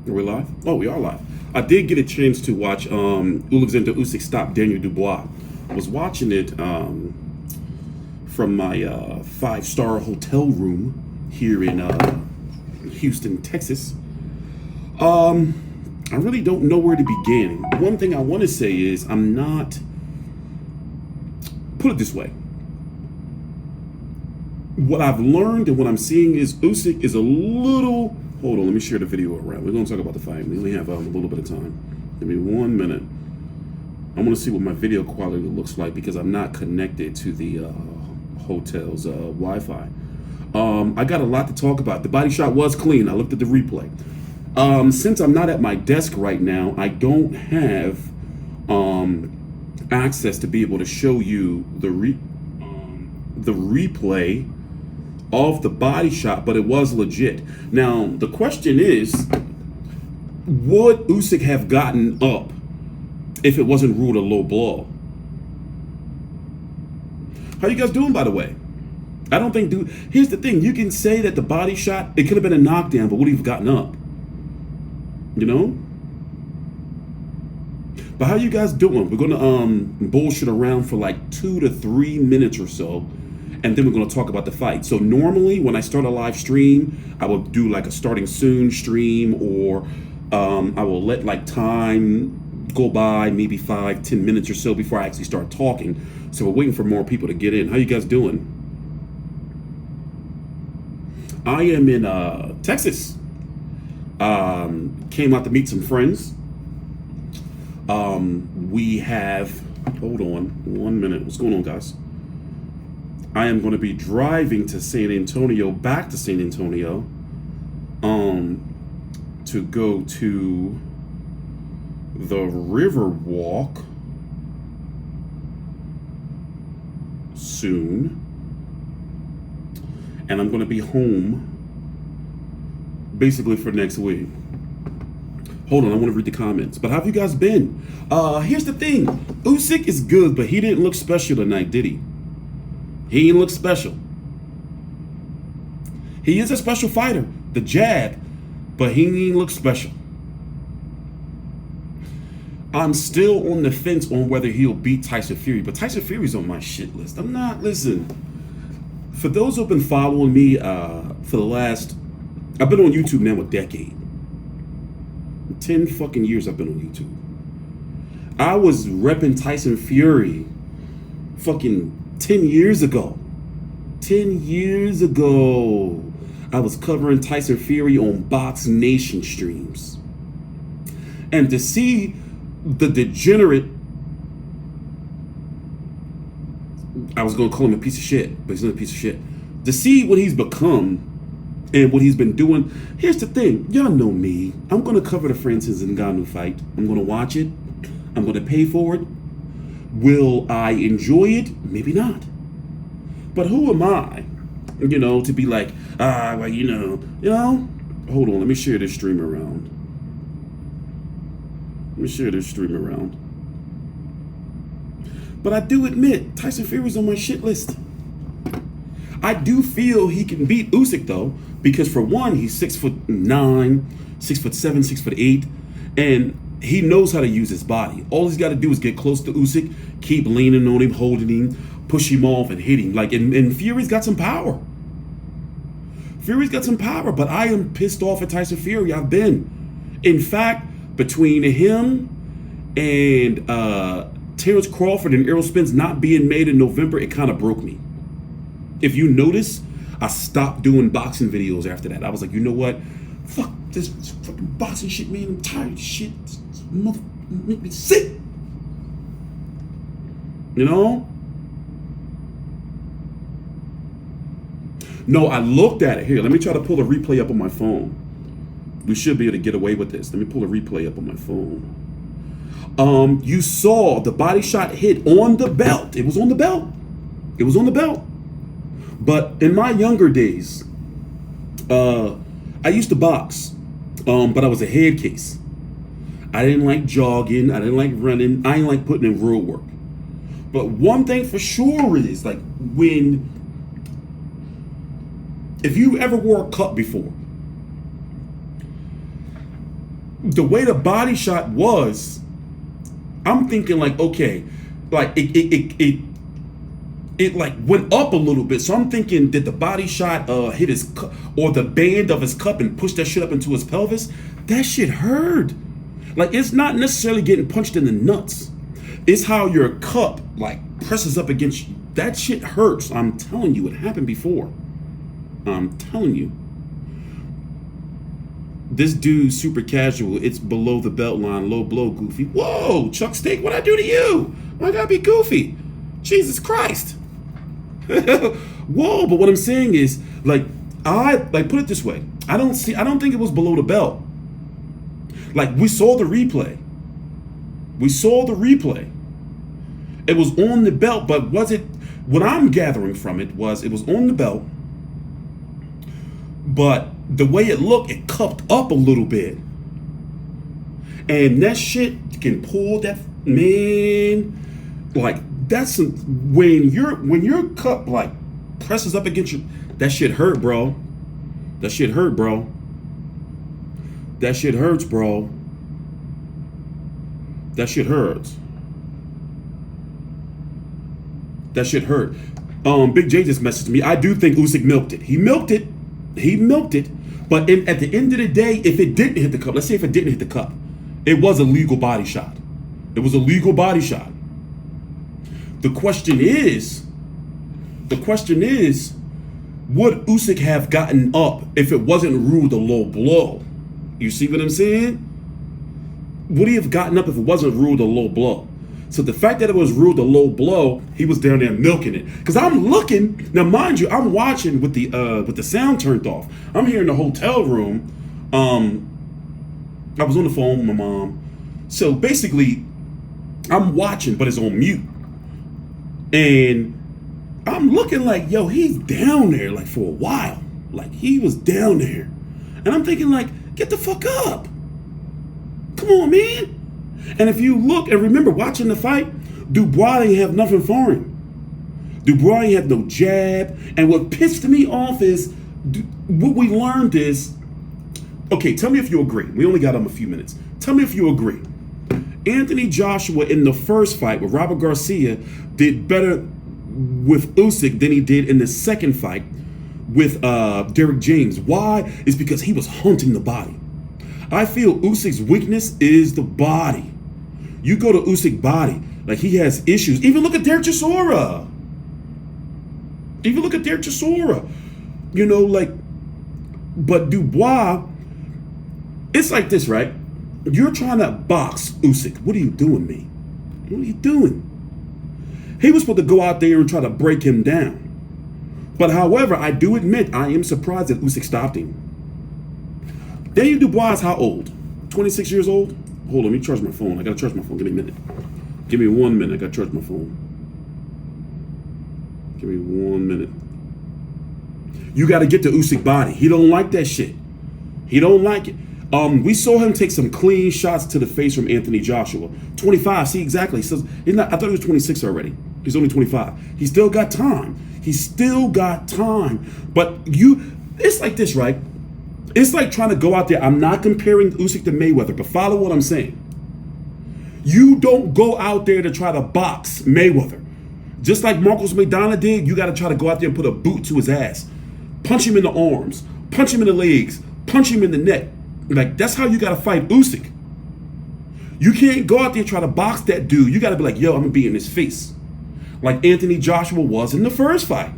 Are we live? Oh, we are live. I did get a chance to watch Usyk stop Daniel Dubois. I was watching it from my five-star hotel room here in Houston, Texas. I really don't know where to begin. One thing I want to say is I'm not. Put it this way. What I've learned and what I'm seeing is Usyk is a little. Hold on, let me share the video around. We're going to talk about the fight. We only have a little bit of time. Give me 1 minute. I want to see what my video quality looks like because I'm not connected to the hotel's Wi-Fi. I got a lot to talk about. The body shot was clean. I looked at the replay. Since I'm not at my desk right now, I don't have access to be able to show you the replay of the body shot, but it was legit. Now, the question is, would Usyk have gotten up if it wasn't ruled a low blow? How you guys doing, by the way? I don't think, dude, here's the thing. You can say that the body shot, it could have been a knockdown, but would he have gotten up? You know? But how you guys doing? We're gonna bullshit around for like 2 to 3 minutes or so, and then we're going to talk about the fight. So normally when I start a live stream, I will do like a starting soon stream, or I will let like time go by, maybe 5-10 minutes or so before I actually start talking. So we're waiting for more people to get in. How you guys doing? I am in Texas. Came out to meet some friends. We have, hold on 1 minute. What's going on, guys? I am going to be driving to San Antonio, back to San Antonio, to go to the River Walk soon. And I'm going to be home basically for next week. Hold on, I want to read the comments. But how have you guys been? Here's the thing. Usyk is good, but he didn't look special tonight, did he? He didn't look special. He is a special fighter, the jab, but he didn't look special. I'm still on the fence on whether he'll beat Tyson Fury, but Tyson Fury's on my shit list. I'm not, listen, for those who've been following me for the last, I've been on YouTube now a decade. 10 fucking years I've been on YouTube. I was repping Tyson Fury fucking 10 years ago. 10 years ago, I was covering Tyson Fury on Box Nation streams. And to see the degenerate, I was going to call him a piece of shit, but he's not a piece of shit. To see what he's become and what he's been doing. Here's the thing. Y'all know me. I'm going to cover the Francis Ngannou fight. I'm going to watch it. I'm going to pay for it. Will I enjoy it? Maybe not. But who am I, to be like, well, hold on, let me share this stream around. But I do admit, Tyson Fury's on my shit list. I do feel he can beat Usyk though, because for one, he's 6'9", 6'7", 6'8", and he knows how to use his body. All he's got to do is get close to Usyk, keep leaning on him, holding him, push him off, and hit him. And Fury's got some power. But I am pissed off at Tyson Fury. I've been. In fact, between him and Terrence Crawford and Errol Spence not being made in November, it kind of broke me. If you notice, I stopped doing boxing videos after that. I was like, you know what? Fuck this fucking boxing shit, man. I'm tired of shit. This mother make me sick. No, I looked at it. Here, let me try to pull a replay up on my phone. We should be able to get away with this. Let me pull a replay up on my phone. You saw the body shot hit on the belt. It was on the belt. But in my younger days, I used to box, but I was a head case. I didn't like jogging. I didn't like running. I didn't like putting in real work. But one thing for sure is, like, if you ever wore a cup before, the way the body shot was, I'm thinking like, okay, like it like went up a little bit. So I'm thinking, did the body shot hit his cup or the band of his cup and push that shit up into his pelvis? That shit hurt. Like, it's not necessarily getting punched in the nuts. It's how your cup like presses up against you. That shit hurts. I'm telling you, it happened before. I'm telling you. This dude's super casual. It's below the belt line. Low blow, goofy. Whoa, Chuck Steak, what'd I do to you? Why gotta be goofy? Jesus Christ. Whoa, but what I'm saying is, like, put it this way. I don't think it was below the belt. Like, we saw the replay. It was on the belt, but was it, what I'm gathering from it was on the belt, but the way it looked, it cupped up a little bit. And that shit can pull that, man, like, that's when your cup like presses up against you, that shit hurt, bro. That shit hurt, bro. That shit hurts, bro. That shit hurts. That shit hurt. Big J just messaged me. I do think Usyk milked it. He milked it. But at the end of the day, if it didn't hit the cup, let's say if it didn't hit the cup, it was a legal body shot. It was a legal body shot. The question is, would Usyk have gotten up if it wasn't ruled a low blow? You see what I'm saying? Would he have gotten up if it wasn't ruled a low blow? So the fact that it was ruled a low blow, he was down there milking it. Because I'm looking, now mind you, I'm watching with the sound turned off. I'm here in the hotel room. I was on the phone with my mom. So basically, I'm watching, but it's on mute. And I'm looking like, yo, he's down there like for a while. Like, he was down there. And I'm thinking like, get the fuck up. Come on, man. And if you look and remember watching the fight, Dubois ain't have nothing for him. Dubois ain't have no jab. And what pissed me off is, what we learned is, okay, tell me if you agree. We only got him a few minutes. Tell me if you agree. Anthony Joshua in the first fight with Robert Garcia did better with Usyk than he did in the second fight with Derek James. Why? It's because he was hunting the body. I feel Usyk's weakness is the body. You go to Usyk's body, like, he has issues. Even look at Derek Chisora. You know, like, but Dubois, it's like this, right? You're trying to box Usyk. What are you doing, me? What are you doing? He was supposed to go out there and try to break him down. But however, I do admit, I am surprised that Usyk stopped him. Daniel Dubois is how old? 26 years old? Hold on, let me charge my phone. I gotta charge my phone. Give me a minute. Give me 1 minute. I gotta charge my phone. Give me 1 minute. You gotta get to Usyk body. He don't like that shit. He don't like it. We saw him take some clean shots to the face from Anthony Joshua. 25, see, exactly. He says, he's not, I thought he was 26 already. He's only 25. He still got time. But it's like this, right? It's like trying to go out there. I'm not comparing Usyk to Mayweather, but follow what I'm saying. You don't go out there to try to box Mayweather. Just like Marcos Maidana did, you got to try to go out there and put a boot to his ass. Punch him in the arms. Punch him in the legs. Punch him in the neck. Like, that's how you got to fight Usyk. You can't go out there and try to box that dude. You got to be like, yo, I'm going to be in his face. Like Anthony Joshua was in the first fight.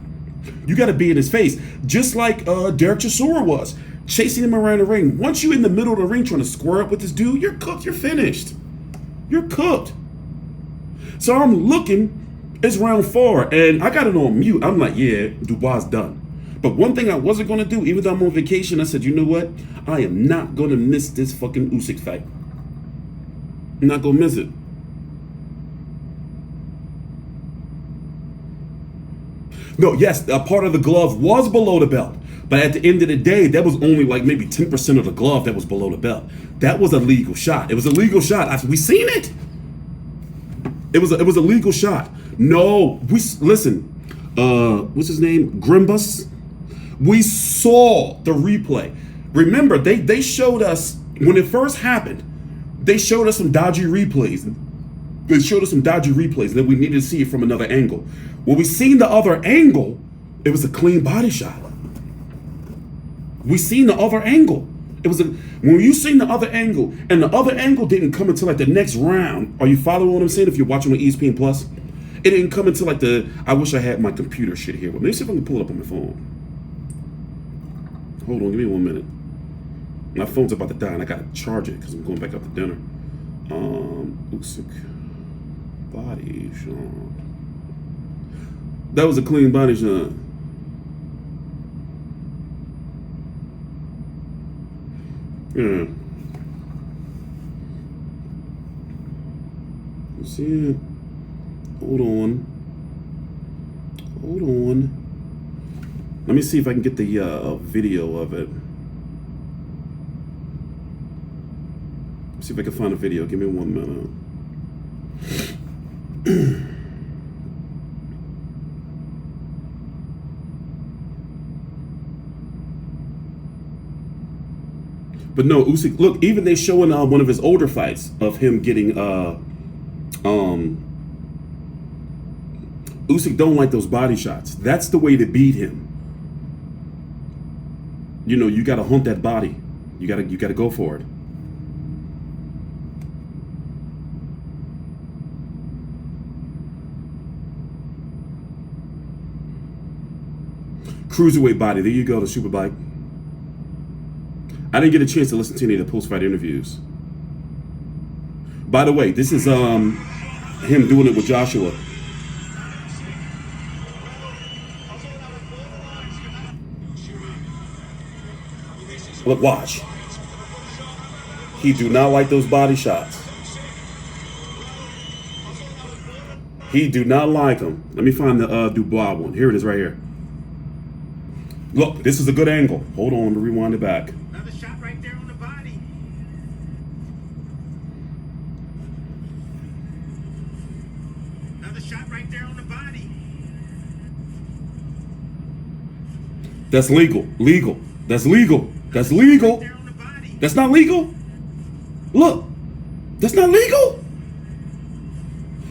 You got to be in his face. Just like Derek Chisora was. Chasing him around the ring. Once you're in the middle of the ring trying to square up with this dude, you're cooked. You're finished. You're cooked. So I'm looking. It's round 4. And I got it on mute. I'm like, yeah, Dubois done. But one thing I wasn't going to do, even though I'm on vacation, I said, you know what? I am not going to miss this fucking Usyk fight. I'm not going to miss it. No, yes, a part of the glove was below the belt. But at the end of the day, that was only like maybe 10% of the glove that was below the belt. That was a legal shot. It was a legal shot. We seen it. It was a legal shot. No, listen. What's his name? Grimbus. We saw the replay. Remember, they showed us When it first happened, they showed us some dodgy replays. And then we needed to see it from another angle. When we seen the other angle, it was a clean body shot. We seen the other angle. When you seen the other angle, and the other angle didn't come until like the next round. Are you following what I'm saying? If you're watching on ESPN Plus, it didn't come until like I wish I had my computer shit here. But let me see if I can pull it up on my phone. Hold on, give me 1 minute. My phone's about to die, and I gotta charge it because I'm going back out to dinner. Usyk body shot. That was a clean body shot. Yeah. You see it? Hold on. Let me see if I can get the video of it. See if I can find a video. Give me 1 minute. But no, Usyk, look, even they showing one of his older fights of him getting Usyk don't like those body shots. That's the way to beat him. You know, you gotta hunt that body. You gotta go for it. Cruiserweight body. There you go, the superbike. I didn't get a chance to listen to any of the post-fight interviews. By the way, this is him doing it with Joshua. Look, watch. He do not like those body shots. He do not like them. Let me find the Dubois one. Here it is right here. Look, this is a good angle. Hold on, to rewind it back. Another shot right there on the body. Another shot right there on the body. That's legal. Legal. That's legal. That's legal. Right there on the body. That's not legal. Look, that's not legal.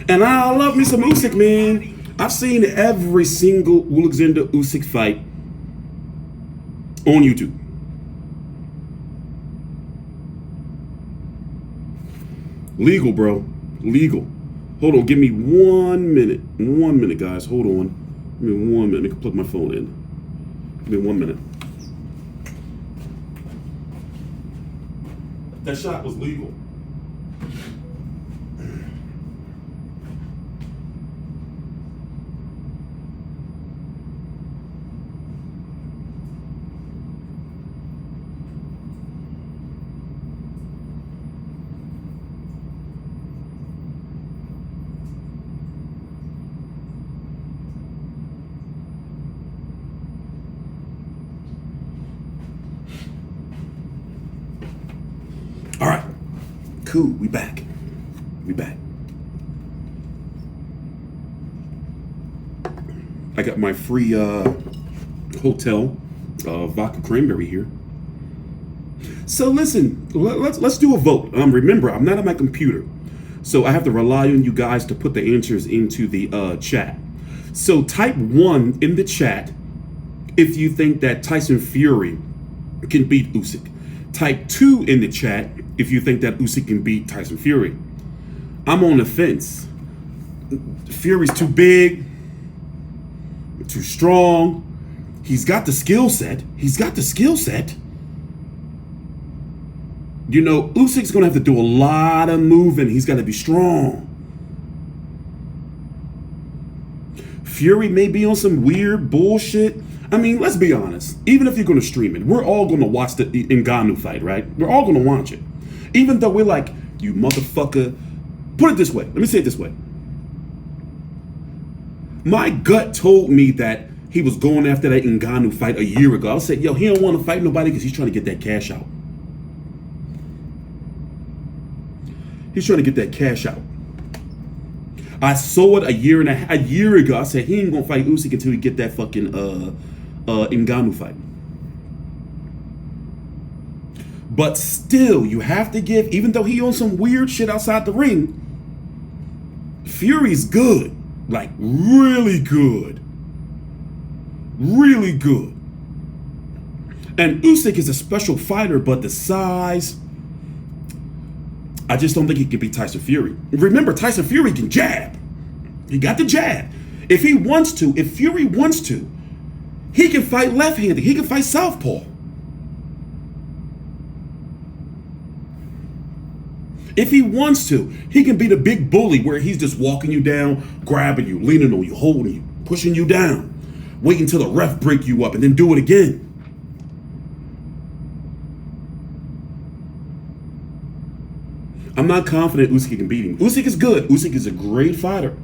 And I love me some Usyk, man. I've seen every single Alexander Usyk fight on YouTube. Legal, bro. Legal. Hold on. Give me 1 minute. 1 minute, guys. Hold on. Give me 1 minute. Let me plug my phone in. Give me 1 minute. That shot was legal. All right, cool. We back. I got my free hotel vodka cranberry here. So listen, let's do a vote. Remember, I'm not on my computer, so I have to rely on you guys to put the answers into the chat. So type 1 in the chat if you think that Tyson Fury can beat Usyk. Type 2 in the chat if you think that Usyk can beat Tyson Fury. I'm on the fence. Fury's too big, too strong. He's got the skill set. You know, Usyk's gonna have to do a lot of moving. He's got to be strong. Fury may be on some weird bullshit. I mean, let's be honest. Even if you're going to stream it, we're all going to watch the Ngannou fight, right? We're all going to watch it. Even though we're like, you motherfucker. Put it this way. Let me say it this way. My gut told me that he was going after that Ngannou fight a year ago. I said, yo, he don't want to fight nobody because he's trying to get that cash out. He's trying to get that cash out. I saw it a year ago. I said he ain't gonna fight Usyk until he get that fucking Ngannou fight. But still, you have to give, even though he owns some weird shit outside the ring, Fury's good. Like, really good. Really good. And Usyk is a special fighter, but the size, I just don't think he can beat Tyson Fury. Remember, Tyson Fury can jab. He got the jab. If he wants to, if Fury wants to, he can fight left-handed. He can fight southpaw. If he wants to, he can be the big bully where he's just walking you down, grabbing you, leaning on you, holding you, pushing you down, waiting until the ref break you up and then do it again. I'm not confident Usyk can beat him. Usyk is good. Usyk is a great fighter.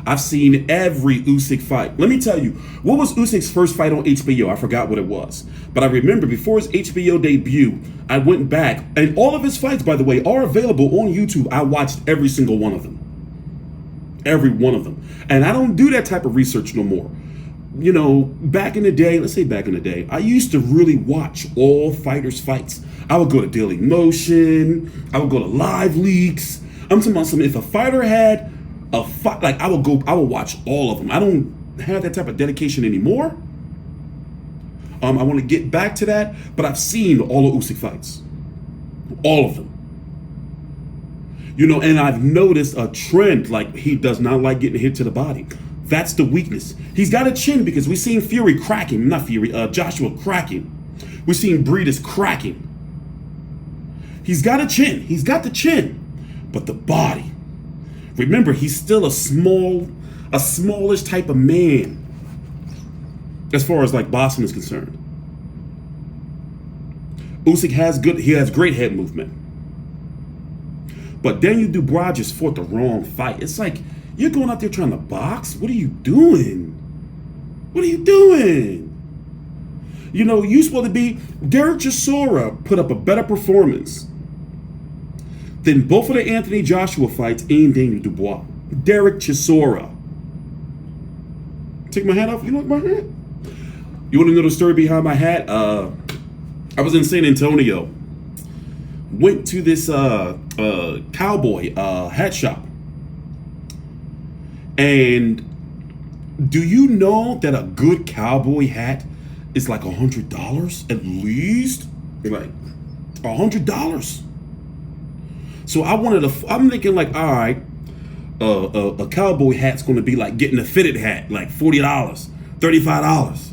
I've seen every Usyk fight. Let me tell you, what was Usyk's first fight on HBO? I forgot what it was. But I remember before his HBO debut, I went back, and all of his fights, by the way, are available on YouTube. I watched every single one of them. Every one of them. And I don't do that type of research no more. You know, back in the day, let's say back in the day, I used to really watch all fighters' fights. I would go to Daily Motion. I would go to Live Leaks. I'm talking about something. If a fighter had a fight, like I would watch all of them. I don't have that type of dedication anymore. I want to get back to that, but I've seen all of Usyk fights. All of them. You know, and I've noticed a trend, like he does not like getting hit to the body. That's the weakness. He's got a chin because we've seen Fury crack him, not Fury, Joshua crack him. We've seen Breedis crack him. He's got a chin. He's got the chin, but the body. Remember, he's still a smallish type of man as far as like boxing is concerned. Usyk has great head movement. But Daniel Dubois just fought the wrong fight. It's like, you're going out there trying to box? What are you doing? What are you doing? You know, you supposed to be, Derek Chisora put up a better performance than both of the Anthony Joshua fights and Daniel Dubois. Derek Chisora. Take my hat off. You like my hat? You want to know the story behind my hat? I was in San Antonio. Went to this cowboy hat shop. And do you know that a good cowboy hat is like $100 at least? Like $100. So I'm thinking like, all right, a cowboy hat's going to be like getting a fitted hat, like $40, $35.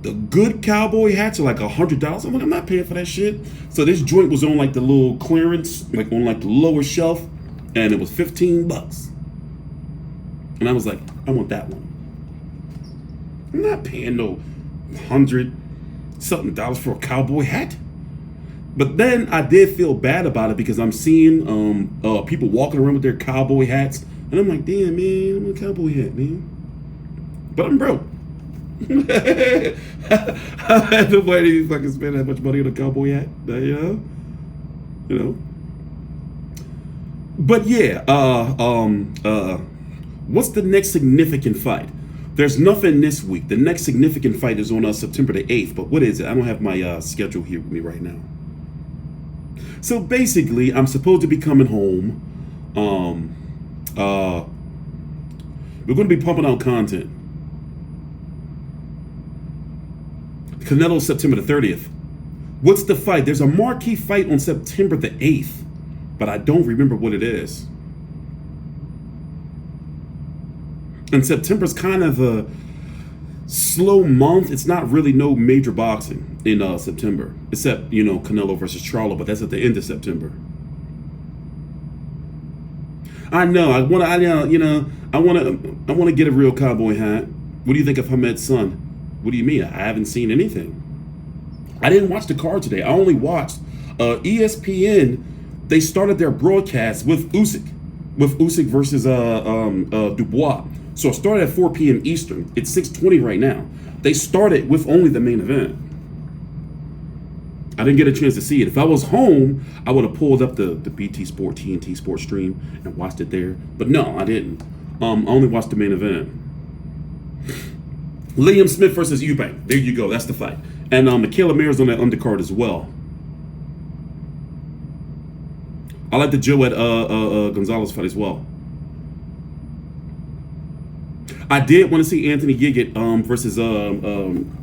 The good cowboy hats are like $100. I'm like, I'm not paying for that shit. So this joint was on like the little clearance, like on like the lower shelf, and it was $15. And I was like, I want that one. I'm not paying no $100-something for a cowboy hat. But then I did feel bad about it because I'm seeing people walking around with their cowboy hats, and I'm like, damn man, I'm a cowboy hat, man. But I'm broke. I had no way to fucking spend that much money on a cowboy hat, you know. But yeah, what's the next significant fight? There's nothing this week. The next significant fight is on September the 8th. But what is it? I don't have my schedule here with me right now. So basically, I'm supposed to be coming home. We're going to be pumping out content. Canelo September the 30th. What's the fight? There's a marquee fight on September the 8th, but I don't remember what it is. And September's kind of a slow month. It's not really no major boxing in September, except, you know, Canelo versus Charlo, but that's at the end of September. I know. I want to get a real cowboy hat. What do you think of Hamed's son? What do you mean? I haven't seen anything. I didn't watch the card today. I only watched ESPN. They started their broadcast with Usyk versus Dubois. So it started at 4 p.m. Eastern. It's 6:20 right now. They started with only the main event. I didn't get a chance to see it. If I was home, I would have pulled up the BT Sport, TNT Sport stream and watched it there. But no, I didn't. I only watched the main event. Liam Smith versus Eubank. There you go. That's the fight. And Michaela Mayer is on that undercard as well. I like the Joe at Gonzalez fight as well. I did want to see Anthony Giggett versus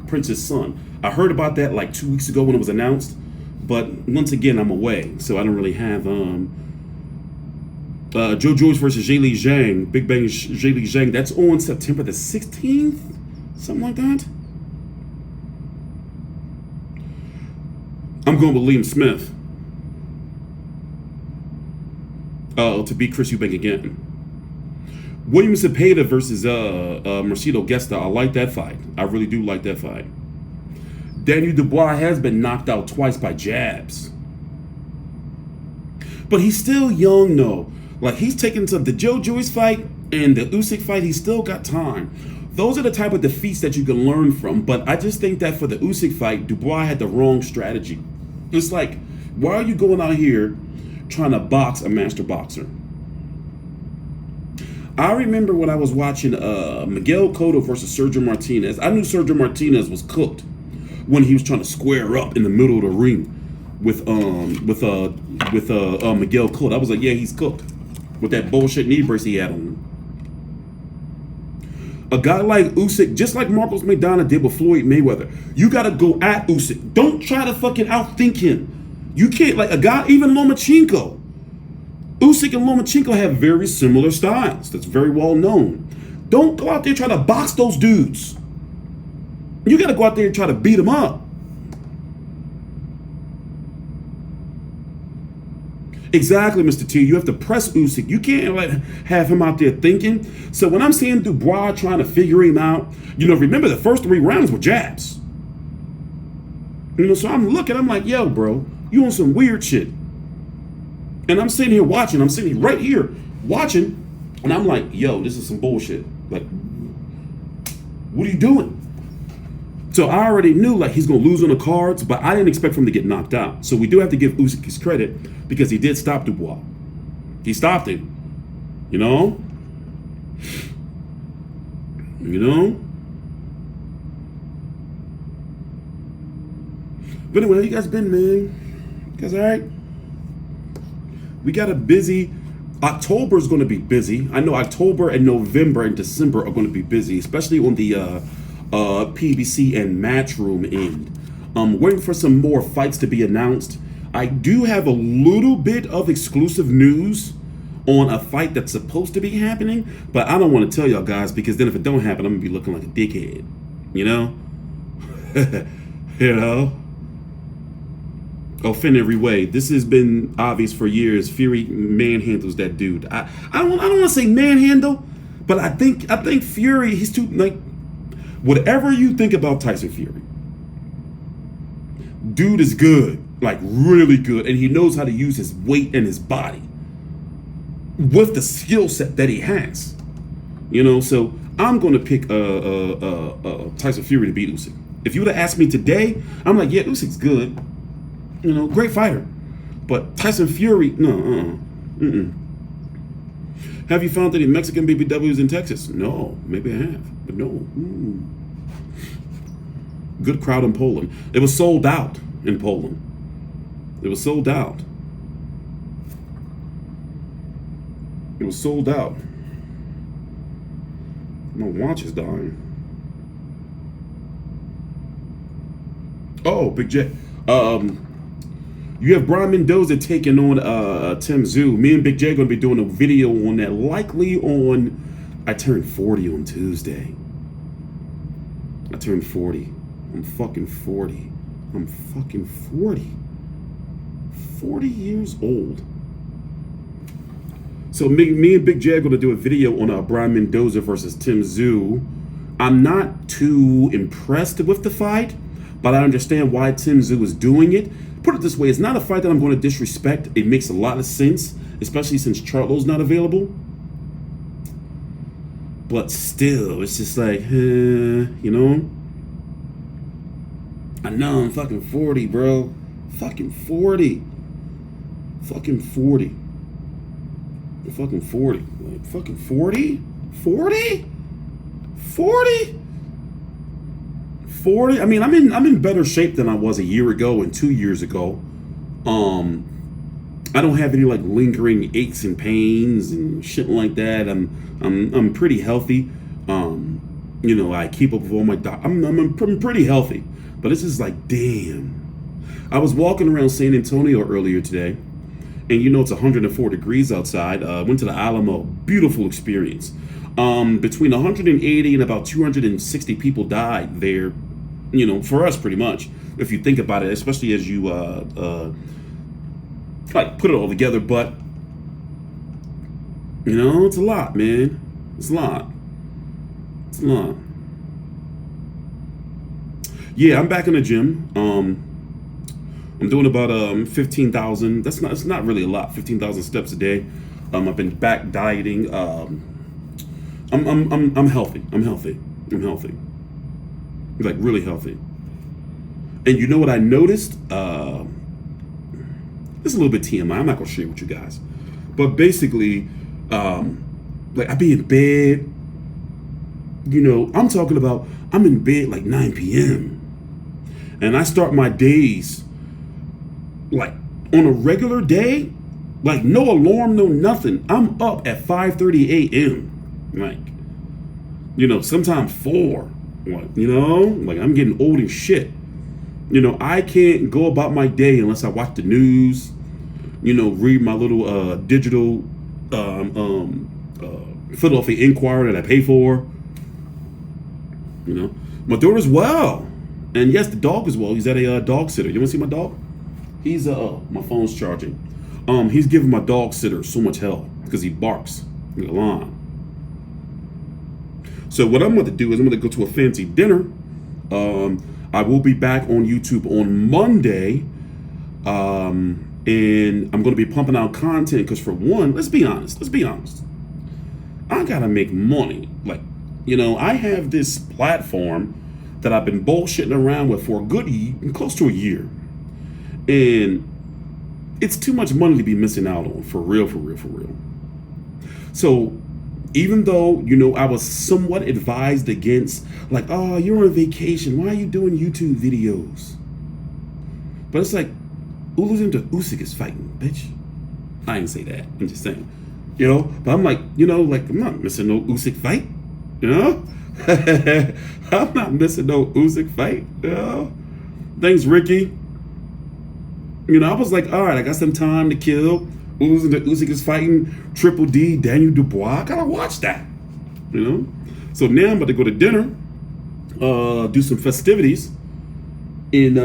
Prince's son. I heard about that like 2 weeks ago when it was announced, but once again I'm away, so I don't really have Joe Joyce versus Zhili Zhang, Big Bang Zhili Zhang. That's on September the 16th, something like that. I'm going with Liam Smith to beat Chris Eubank again. William Cepeda versus Mercedo Gesta. I like that fight. I really do like that fight. Daniel Dubois has been knocked out twice by jabs. But he's still young, though. Like, he's taking some, the Joe Joyce fight and the Usyk fight, he's still got time. Those are the type of defeats that you can learn from. But I just think that for the Usyk fight, Dubois had the wrong strategy. It's like, why are you going out here trying to box a master boxer? I remember when I was watching Miguel Cotto versus Sergio Martinez. I knew Sergio Martinez was cooked when he was trying to square up in the middle of the ring with Miguel Cotto. I was like, yeah, he's cooked with that bullshit knee brace he had on. A guy like Usyk, just like Marcos Maidana did with Floyd Mayweather, you gotta go at Usyk. Don't try to fucking outthink him. You can't, like a guy, even Lomachenko. Usyk and Lomachenko have very similar styles. That's very well known. Don't go out there and try to box those dudes. You gotta go out there and try to beat them up. Exactly, Mr. T. You have to press Usyk. You can't have him out there thinking. So when I'm seeing Dubois trying to figure him out, remember the first 3 rounds were jabs. So I'm looking, I'm like, yo, bro, you on some weird shit. And I'm sitting here watching. I'm sitting right here watching. And I'm like, yo, this is some bullshit. Like, what are you doing? So I already knew like he's going to lose on the cards, but I didn't expect for him to get knocked out. So we do have to give Usyk his credit because he did stop Dubois. He stopped him. But anyway, how you guys been, man? You guys all right? We got a busy, October's going to be busy. I know October and November and December are going to be busy, especially on the PBC and Matchroom end. Waiting for some more fights to be announced. I do have a little bit of exclusive news on a fight that's supposed to be happening, but I don't want to tell y'all guys because then if it don't happen, I'm going to be looking like a dickhead. Offend every way. This has been obvious for years. Fury manhandles that dude. I don't want to say manhandle, but I think Fury, he's too, like, whatever you think about Tyson Fury, dude is good, like really good, and he knows how to use his weight and his body with the skill set that he has. So I'm going to pick Tyson Fury to beat Usyk. If you would have asked me today, I'm like, yeah, Usyk's good. Great fighter. But Tyson Fury, no, Have you found any Mexican BBWs in Texas? No, maybe I have, but no. Good crowd in Poland. It was sold out in Poland. It was sold out. It was sold out. My watch is dying. Oh, Big J. You have Brian Mendoza taking on Tim Tszyu. Me and Big J are going to be doing a video on that, likely on, I turned 40 on Tuesday. I turned 40. I'm fucking 40. I'm fucking 40. 40 years old. So me and Big J are going to do a video on Brian Mendoza versus Tim Tszyu. I'm not too impressed with the fight, but I understand why Tim Tszyu is doing it. Put it this way, it's not a fight that I'm going to disrespect. It makes a lot of sense, especially since Charlo's not available. But still, it's just like, I know I'm fucking 40, bro. Fucking 40. Fucking 40. I'm fucking 40. Like, fucking 40? 40? 40? 40. I mean, I'm in better shape than I was a year ago and 2 years ago. I don't have any like lingering aches and pains and shit like that. I'm pretty healthy. You know, I keep up with all my I'm pretty healthy. But it's just like, damn. I was walking around San Antonio earlier today, and you know it's 104 degrees outside. Went to the Alamo, beautiful experience. Between 180 and about 260 people died there. You know, for us, pretty much, if you think about it, especially as you like put it all together. But you know, it's a lot, man. It's a lot. It's a lot. Yeah, I'm back in the gym. I'm doing about 15,000. It's not really a lot. 15,000 steps a day. I've been back dieting. I'm healthy. I'm healthy. Like really healthy. And you know what I noticed? It's a little bit TMI. I'm not gonna share it with you guys, but basically, like I be in bed. You know, I'm talking about I'm in bed like 9 p.m. and I start my days like on a regular day, like no alarm, no nothing. I'm up at 5:30 a.m. Like, you know, sometimes 4. Like, you know, like I'm getting old as shit. You know, I can't go about my day unless I watch the news, you know, read my little digital Philadelphia Inquirer that I pay for. You know, my daughter's well. And yes, the dog is well. He's at a dog sitter. You want to see my dog? He's my phone's charging. He's giving my dog sitter so much hell because he barks in the lawn. So what I'm going to do is I'm going to go to a fancy dinner. I will be back on YouTube on Monday. And I'm going to be pumping out content because for one, let's be honest. I got to make money. Like, you know, I have this platform that I've been bullshitting around with for a good close to a year. And it's too much money to be missing out on, for real. So even though, you know, I was somewhat advised against, like, oh, you're on vacation, why are you doing YouTube videos? But it's like, Usyk is fighting, bitch. I didn't say that, I'm just saying. You know, but I'm like, you know, like, I'm not missing no Usyk fight, you know? I'm not missing no Usyk fight, you know? Thanks, Ricky. You know, I was like, all right, I got some time to kill. Usyk is fighting Triple D, Daniel Dubois. I gotta watch that, you know? So now I'm about to go to dinner, do some festivities in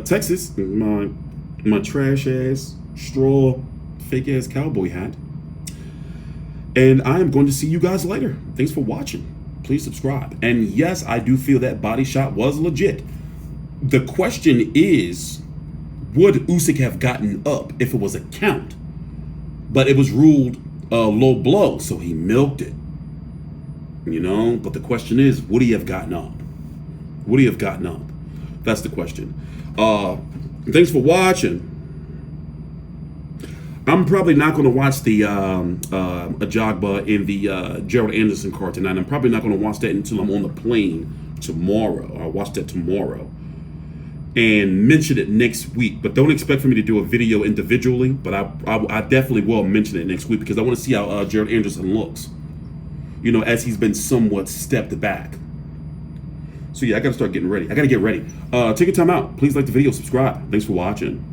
Texas. My trash ass, straw, fake ass cowboy hat. And I am going to see you guys later. Thanks for watching. Please subscribe. And yes, I do feel that body shot was legit. The question is, would Usyk have gotten up if it was a count? But it was ruled low blow, so he milked it. You know, but the question is, would he have gotten up? That's the question. Thanks for watching. I'm probably not going to watch the Ajagba in the Gerald Anderson card tonight. I'm probably not going to watch that until I'm on the plane tomorrow. I'll watch that tomorrow and mention it next week. But don't expect for me to do a video individually. But I definitely will mention it next week because I want to see how Gerald Anderson looks. You know, as he's been somewhat stepped back. So yeah, I got to start getting ready. I got to get ready. Take your time out. Please like the video, subscribe. Thanks for watching.